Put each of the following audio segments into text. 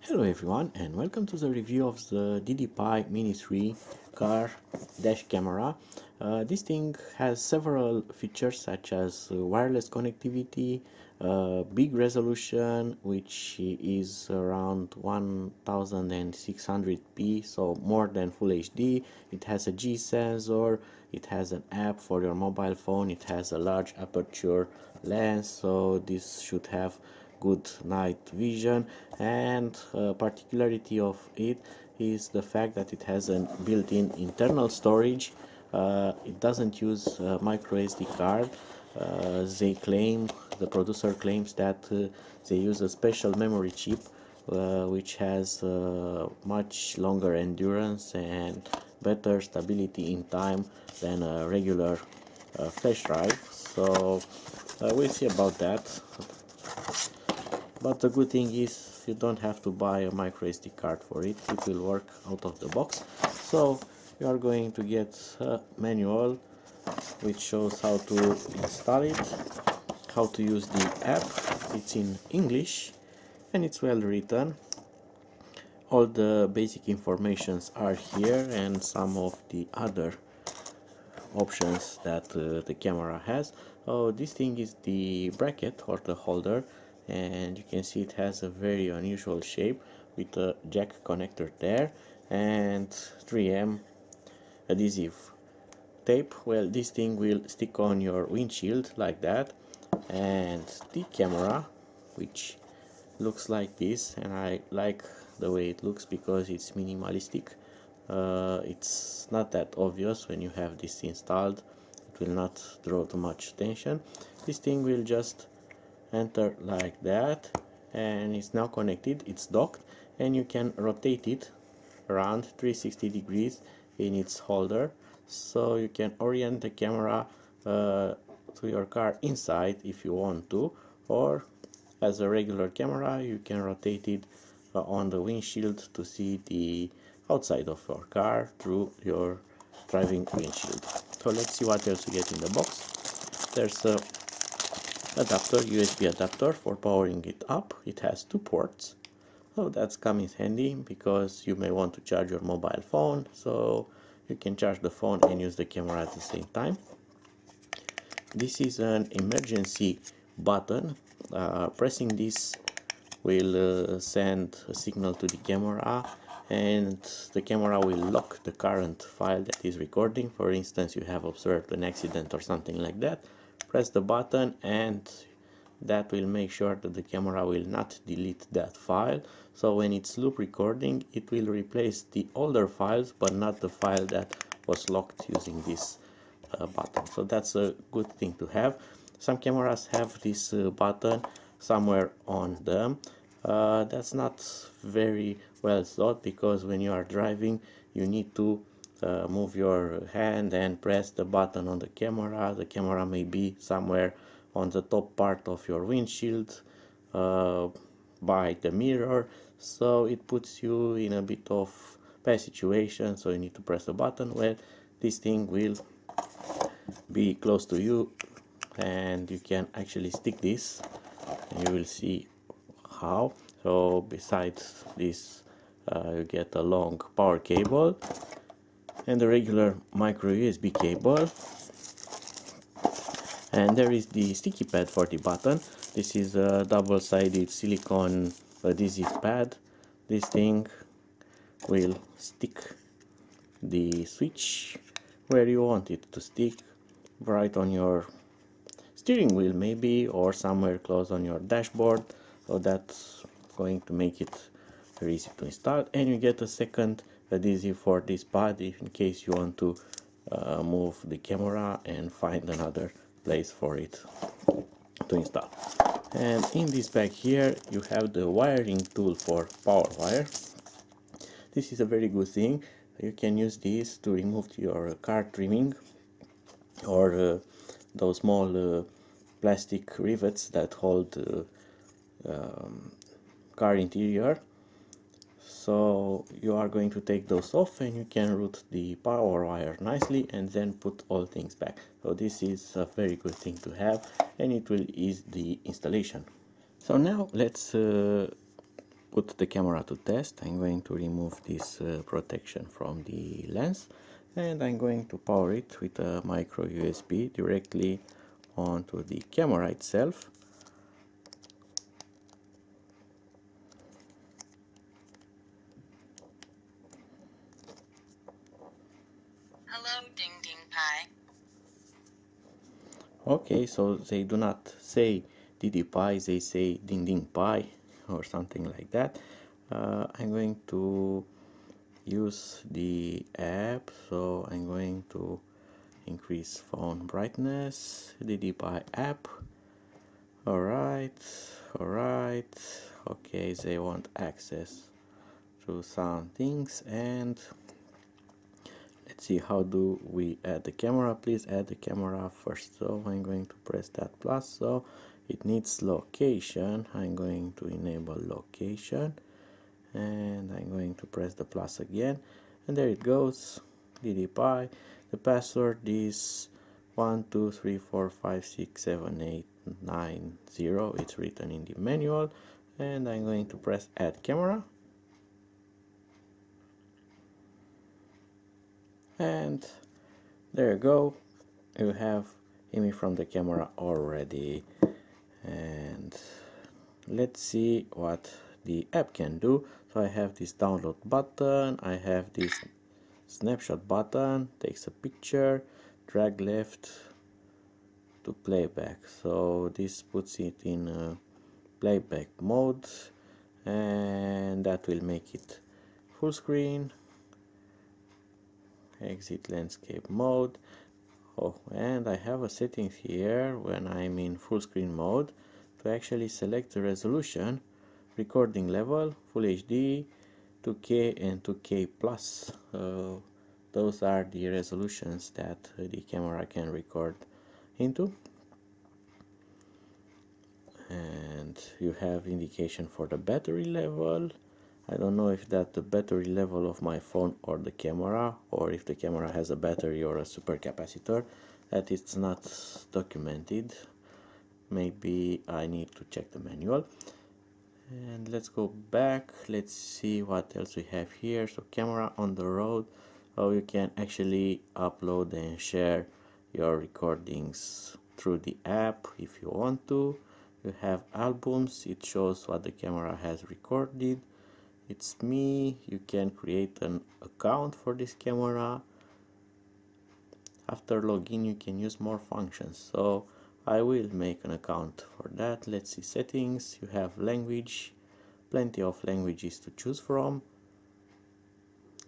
Hello everyone, and welcome to the review of the DDpai Mini3 car dash camera. This thing has several features such as wireless connectivity, big resolution which is around 1600p, so more than Full HD. It has a G sensor, it has an app for your mobile phone, it has a large aperture lens, so this should have good night vision, and particularity of it is the fact that it has a built-in internal storage. It doesn't use micro SD card. The producer claims that they use a special memory chip which has much longer endurance and better stability in time than a regular flash drive. So we'll see about that. But the good thing is you don't have to buy a micro SD card for it. It will work out of the box. So you are going to get a manual which shows how to install it, how to use the app. It's in English and it's well written. All the basic informations are here and some of the other options that the camera has. Oh, this thing is the bracket or the holder, and you can see it has a very unusual shape with a jack connector there and 3M adhesive tape. Well, this thing will stick on your windshield like that, and the camera, which looks like this, and I like the way it looks because it's minimalistic. It's not that obvious when you have this installed. It will not draw too much attention. This thing will just enter like that, and it's now connected. It's docked, and you can rotate it around 360 degrees in its holder, so you can orient the camera to your car inside if you want to, or as a regular camera you can rotate it on the windshield to see the outside of your car through your driving windshield. So let's see what else you get in the box. There's a adapter, USB adapter for powering it up. It has 2 ports, so that's comes handy because you may want to charge your mobile phone, so you can charge the phone and use the camera at the same time. This is an emergency button. Pressing this will send a signal to the camera, and the camera will lock the current file that is recording. For instance, you have observed an accident or something like that. Press the button and that will make sure that the camera will not delete that file. So when it's loop recording, it will replace the older files but not the file that was locked using this button. So that's a good thing to have. Some cameras have this button somewhere on them. That's not very well thought, because when you are driving you need to move your hand and press the button on the camera. The camera may be somewhere on the top part of your windshield by the mirror, so it puts you in a bit of bad situation, so you need to press the button. Well, this thing will be close to you and you can actually stick this, and you will see how. So besides this you get a long power cable and a regular micro USB cable, and there is the sticky pad for the button. This is a double-sided silicone adhesive pad. This thing will stick the switch where you want it to stick, right on your steering wheel maybe, or somewhere close on your dashboard, so that's going to make it very easy to install. And you get a second adhesive for this pad if in case you want to move the camera and find another place for it to install. And in this bag here you have the wiring tool for power wire. This is a very good thing. You can use this to remove your car trimming or those small plastic rivets that hold car interior. So you are going to take those off and you can route the power wire nicely and then put all things back. So this is a very good thing to have, and it will ease the installation. So now let's put the camera to test, I'm going to remove this protection from the lens, and I'm going to power it with a micro USB directly onto the camera itself. Hello, DDpai. Okay, so they do not say DDpai, they say DDpai or something like that. I'm going to use the app, so I'm going to increase phone brightness, DDpai app. Alright, okay, they want access to some things, and let's see, how do we add the camera? Please add the camera first. So I'm going to press that plus, so it needs location. I'm going to enable location, and I'm going to press the plus again, and there it goes, DDpai. The password is 1234567890. It's written in the manual, and I'm going to press add camera, and there you go, you have image from the camera already. And let's see what the app can do. So I have this download button, I have this snapshot button, takes a picture, drag left to playback, so this puts it in playback mode, and that will make it full screen. Exit landscape mode. Oh, and I have a setting here when I'm in full screen mode to actually select the resolution, recording level, Full HD, 2K and 2K plus. Those are the resolutions that the camera can record into. And you have indication for the battery level. I don't know if that's the battery level of my phone or the camera, or if the camera has a battery or a supercapacitor. That is not documented. Maybe I need to check the manual. And let's go back. Let's see what else we have here. So camera on the road. Oh, you can actually upload and share your recordings through the app if you want to. You have albums. It shows what the camera has recorded. It's me. You can create an account for this camera. After login you can use more functions, so I will make an account for that. Let's see settings. You have language, plenty of languages to choose from.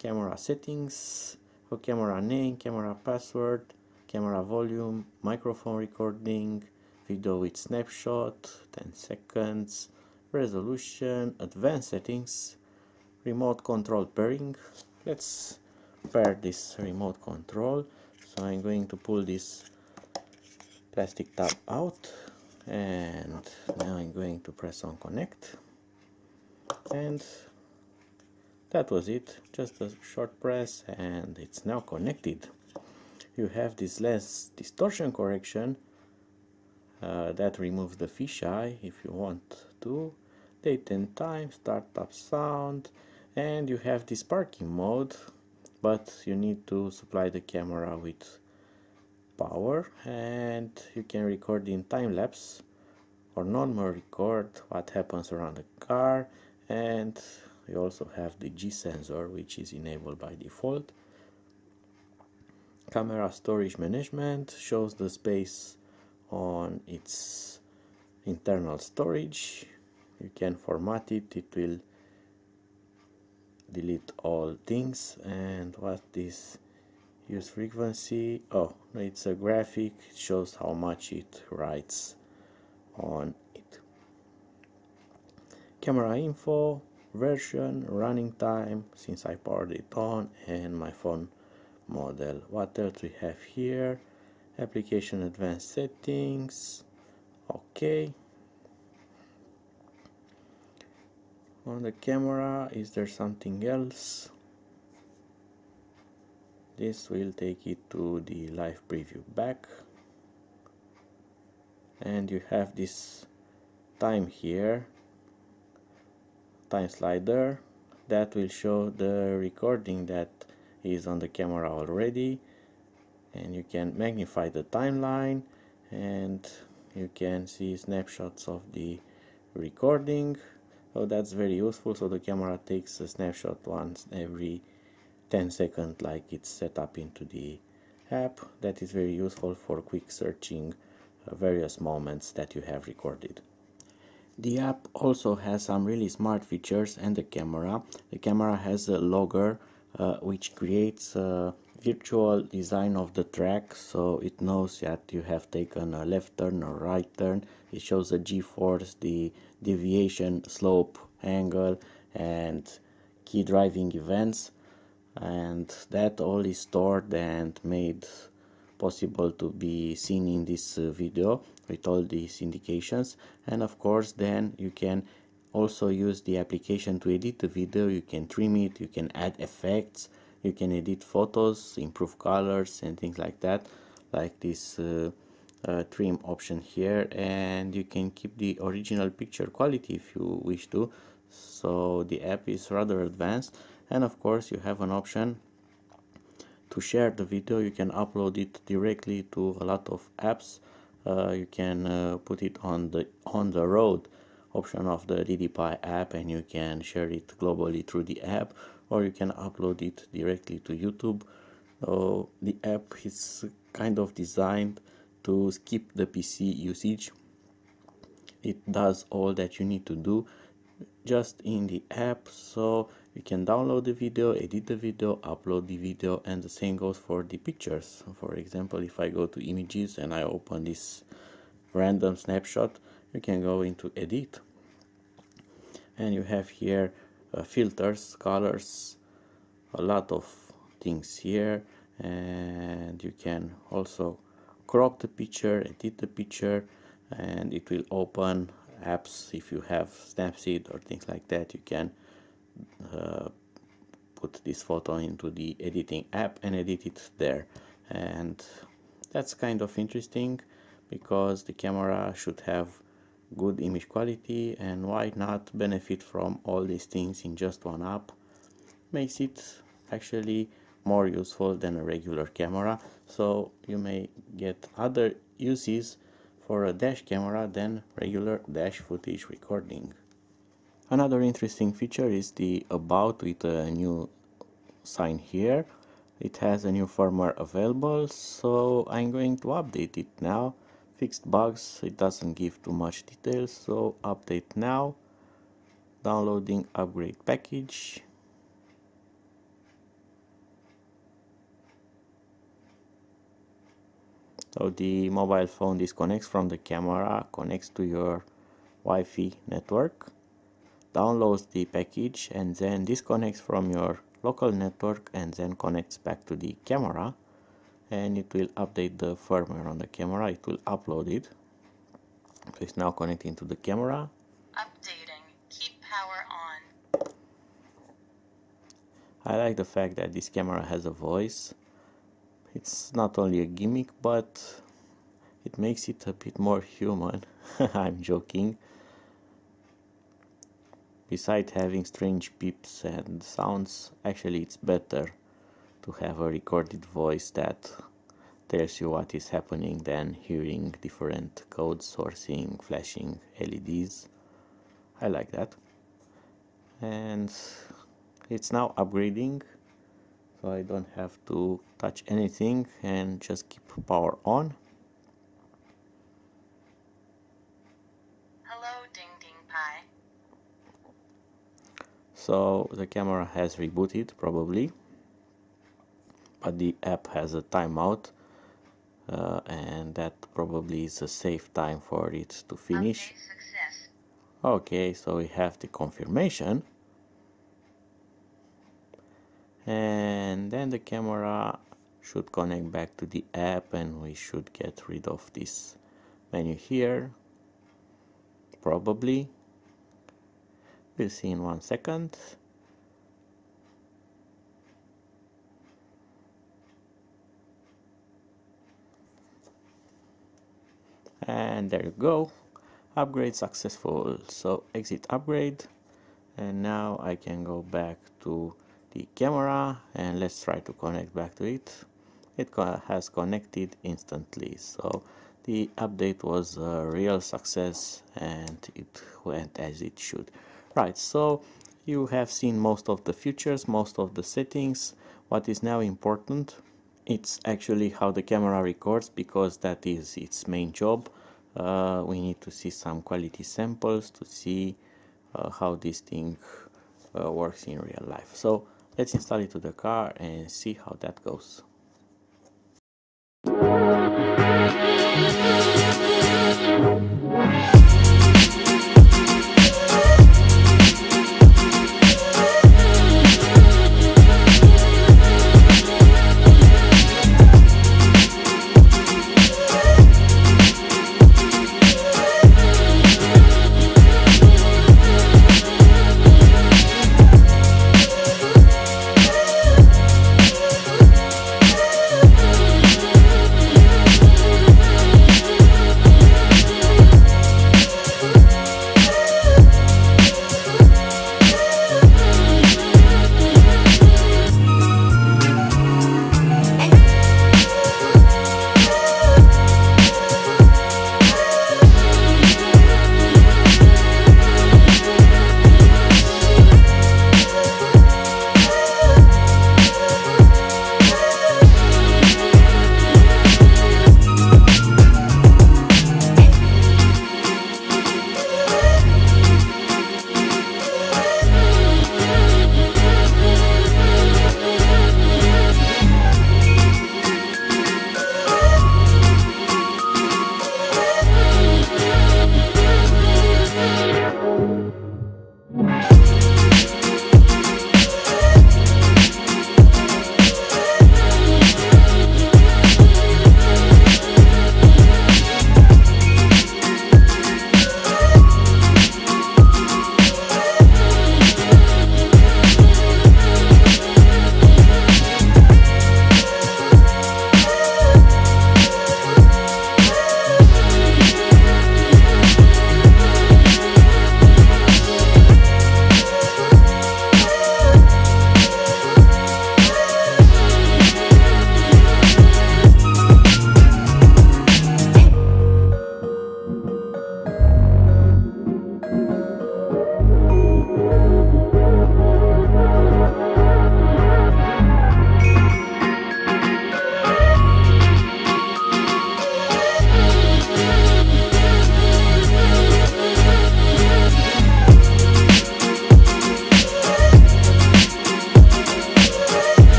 Camera settings, for camera name, camera password, camera volume, microphone recording, video with snapshot, 10 seconds, resolution, advanced settings, remote control pairing. Let's pair this remote control. So I'm going to pull this plastic tab out, and now I'm going to press on connect, and that was it, just a short press and it's now connected. You have this lens distortion correction that removes the fisheye if you want to, date and time, startup sound, and you have this parking mode, but you need to supply the camera with power, and you can record in time-lapse or normal record what happens around the car, and you also have the G sensor, which is enabled by default. Camera storage management shows the space on its internal storage. You can format it, it will delete all things. And what is use frequency? Oh, it's a graphic, it shows how much it writes on it. Camera info, version, running time since I powered it on, and my phone model. What else we have here? Application advanced settings. Okay. On the camera, is there something else? This will take it to the live preview back, and you have this time here time slider that will show the recording that is on the camera already, and you can magnify the timeline and you can see snapshots of the recording. So that's very useful. So the camera takes a snapshot once every 10 seconds like it's set up into the app. That is very useful for quick searching various moments that you have recorded. The app also has some really smart features, and the camera has a logger which creates a virtual design of the track, so it knows that you have taken a left turn or right turn. It shows the g-force, the deviation, slope, angle, and key driving events, and that all is stored and made possible to be seen in this video with all these indications. And of course then you can also use the application to edit the video. You can trim it, you can add effects, you can edit photos, improve colors and things like that, like this trim option here, and you can keep the original picture quality if you wish to. So the app is rather advanced. And of course you have an option to share the video. You can upload it directly to a lot of apps. You can put it on the road option of the DDpai app, and you can share it globally through the app, or you can upload it directly to YouTube. The app is kind of designed to skip the PC usage. It does all that you need to do just in the app, so you can download the video, edit the video, upload the video, and the same goes for the pictures. For example, if I go to images and I open this random snapshot, you can go into edit, and you have here filters, colors, a lot of things here, and you can also crop the picture, edit the picture, and it will open apps. If you have Snapseed or things like that, you can put this photo into the editing app and edit it there. And that's kind of interesting because the camera should have good image quality, and why not benefit from all these things in just one app? Makes it actually more useful than a regular camera, so you may get other uses for a dash camera than regular dash footage recording. Another interesting feature is the about with a new sign here. It has a new firmware available, so I'm going to update it now. Fixed bugs, it doesn't give too much details, so update now. Downloading upgrade package. So the mobile phone disconnects from the camera, connects to your Wi-Fi network, downloads the package, and then disconnects from your local network and then connects back to the camera, and it will update the firmware on the camera. It will upload it. So it's now connecting to the camera. Updating. Keep power on. I like the fact that this camera has a voice. It's not only a gimmick, but it makes it a bit more human. I'm joking. Besides having strange beeps and sounds, actually it's better to have a recorded voice that tells you what is happening than hearing different codes or seeing flashing LEDs. I like that. And it's now upgrading, so I don't have to touch anything and just keep power on. Hello, DDpai. So the camera has rebooted probably, but the app has a timeout, and that probably is a safe time for it to finish. Update success. Okay, so we have the confirmation, and then the camera should connect back to the app, and we should get rid of this menu here probably. We'll see in 1 second. And there you go, upgrade successful. So exit upgrade, And now I can go back to the camera and let's try to connect back to it. It has connected instantly, so the update was a real success and it went as it should. Right, so you have seen most of the features, most of the settings. What is now important, it's actually how the camera records, because that is its main job. We need to see some quality samples to see how this thing works in real life. So let's install it to the car and see how that goes.